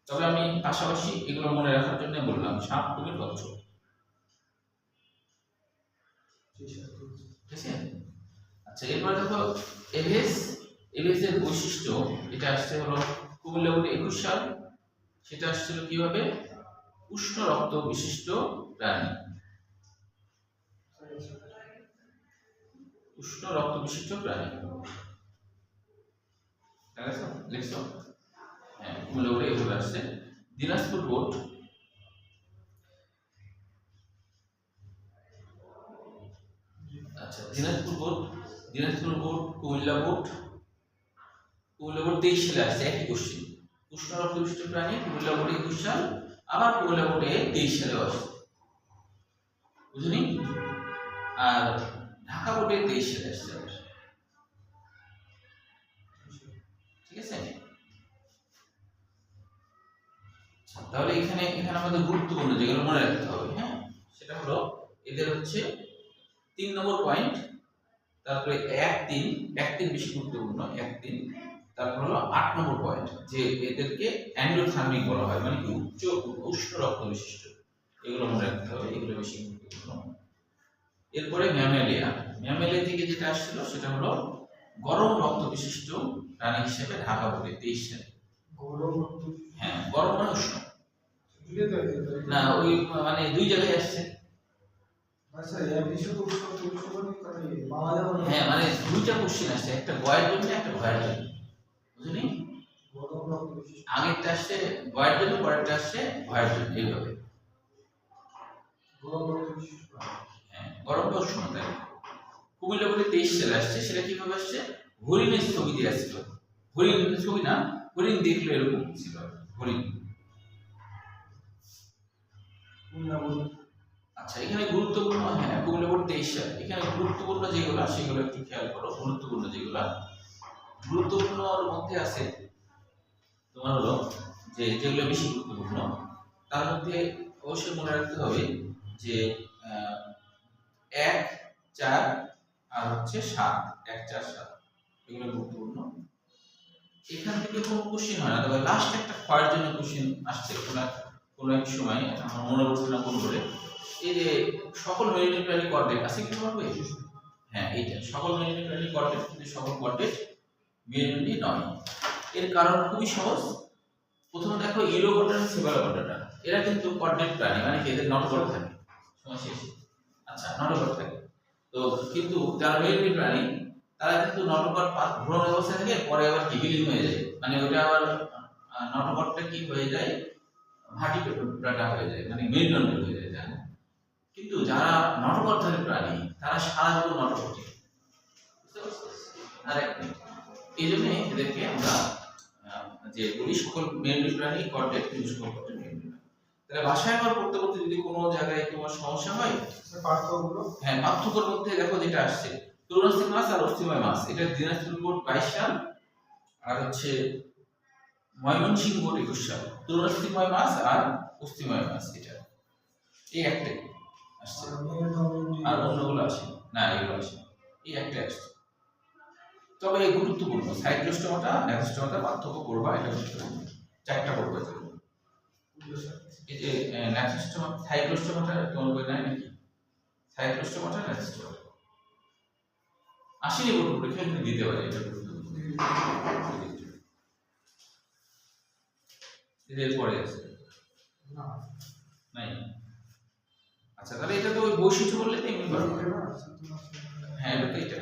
তবে আমি পাশাপাশি এগুলো মনে রাখার জন্য বললাম সাপ, কুমির, কচ্ছপ। ঠিক আছে? আচ্ছা, এরপর দেখো এর বৈশিষ্ট্য, এটা আসছে হলো কুমিল্লা বোর্ডে 21 সাল, সেটা আসছিল কিভাবে, উষ্ণ রক্ত বিশিষ্ট প্রাণী, উষ্ণ রক্ত বিশিষ্ট প্রাণী, লিখছো? হ্যাঁ, কুমিল্লা বোর্ডে এভাবে আসছে। দিনাজপুর বোর্ড আচ্ছা, দিনাজপুর বোর্ড, কুমিল্লা বোর্ড 23 সালে আসছে, একই কোশ্চেন, উষ্ণ রক্ত বিশিষ্ট প্রাণী, কুমিল্লা বোর্ডে 21 সাল, আবার কুমিল্লা বোর্ডে 23 সালে আসছে, বুঝলি? আর ঢাকা বোর্ডে 23 সালে আসছে। ঠিক আছে? তাহলে এখানে আমাদের গুরুত্বপূর্ণ যেগুলো মনে রাখতে হবে, হ্যাঁ, সেটা হলো এদের হচ্ছে 3 নম্বর পয়েন্ট, তারপরে 1-3 বেশি গুরুত্বপূর্ণ, 1-3, তারপর হলো 8 নম্বর পয়েন্ট, যে এদেরকে এন্ডোথার্মিক বলা হয়, মানে কি উষ্ণ রক্ত বিশিষ্ট, এগুলো মনে রাখতে হবে, এগুলো বেশি গুরুত্বপূর্ণ। এরপরে ম্যামেলিয়া থেকে যেটা আসছিল সেটা হলো গরম রক্ত বিশিষ্ট প্রাণী হিসেবে ঢাকা বোর্ডে 23 সালে। হ্যাঁ, গরম মানে উষ্ণ না, ওই মানে দুই জায়গায় আসছে। হ্যাঁ, মানে দুইটা কোশ্চেন আসছে, একটা গয়ের জন্য, একটা ভয়ের জন্য, বুঝলি? আগেরটা আসছে গয়ের জন্য, পরেরটা আসছে ভয়ের জন্য, এইভাবে। হ্যাঁ, গরম বা উষ্ণ, তাই। কুমিল্লা বোর্ডে 23 সালে আসছে, সেটা কিভাবে আসছে, হরিণের ছবি দিয়ে আসছিল, হরিণের ছবি না, হরিণ দেখলে এরকম ছিল, হরিণ। আচ্ছা, এখানে গুরুত্বপূর্ণ, হ্যাঁ, কুমিল্লা বোর্ড 23 সাল, এখানে গুরুত্বপূর্ণ যেগুলো সেগুলো একটু খেয়াল করো। গুরুত্বপূর্ণর মধ্যে আছে তোমার হলো যে যেগুলো বেশি গুরুত্বপূর্ণ, তার মধ্যে অবশ্যই মনে রাখতে হবে যে 1, 4 আর হচ্ছে 7, 1, 4, 7, এগুলো গুরুত্বপূর্ণ। এখান থেকে কোনো কোশ্চেন হয় না, তবে লাস্ট একটা ক্ষয়ের জন্য কোশ্চেন আসছে, কোনো এক সময় আমার মনে পড়ছে না কোন বলে, এই যে সকল মেরিনের প্রাণী কর্ডেট আছে কি তোমার বই? হ্যাঁ, এইটা সকল মেরিনের প্রাণী কর্ডেট, কিন্তু সকল কর্ডেট মেরিনই নয়। এর কারণ খুবই সহজ। প্রথমে দেখো ইউরোকর্ডাটা, সেফালোকর্ডাটা, এরা কিন্তু কর্ডেট প্রাণী, মানে কি এদের নটকর্ড থাকে, সময় শেষে। আচ্ছা, নটকর্ড থাকে তো, কিন্তু যারা মেরিন প্রাণী তারা কিন্তু নটকর্ড ভ্রূণ অবস্থায় থাকে, পরে আবার ডিভিলিং হয়ে যায়, মানে ওটা আবার নটকর্ডটা কি হয়ে যায়, ভার্টিব্রেটা হয়ে যায়, মানে মেরুদণ্ড হয়ে যায়, জানো। কিন্তু যারা নটকর্ডধারী প্রাণী তারা সারা জীবন নটকর্ড থাকে। বুঝতে পারছো? আর এই জন্য এদেরকে আমরা যে বলি সকল মেরুদণ্ডী প্রাণী কর্ডেট, কিন্তু সকল কর্ডেট মেরুদণ্ডী প্রাণী। তাহলে ভাষায় আবার পড়তে পড়তে যদি কোনো জায়গায় তোমার সমস্যা হয়, পার্থক্যগুলো হ্যাঁ, পার্থক্যের মধ্যে দেখো যেটা আসছে তরুণাস্থিক মাছ আর অস্থিময় মাছ, এটা দিনাজপুর বোর্ড 22 সাল, আর হচ্ছে ময়মনসিংহ বোর্ড 21 সাল। তরুণাস্থিময় মাছ আর অস্থিময় মাছ, এটা এই একটাই আসছে, আর অন্যগুলো আসে না, এগুলো আসে, এই একটাই আসছে। তবে গুরুত্বপূর্ণ সাইক্লোস্টোমাটা ন্যাক্সোস্টোমাটা পার্থক্য করবা, এটা গুরুত্বপূর্ণ, চারটা করবা। এই যে ন্যাক্সোস্টোমা সাইক্লোস্টোমাটা তোমার বই নাই নাকি? সাইক্লোস্টোমাটা ন্যাক্সোস্টোমাটা আসেনি বোর্ড পরীক্ষা, কিন্তু দিতে পারে, এটা গুরুত্বপূর্ণ। এর পরে আছে নাই? আচ্ছা, তাহলে এটা তো ওই বৈশিষ্ট্য বললে তো এমনি পারবো। হ্যাঁ, এটা তো এটা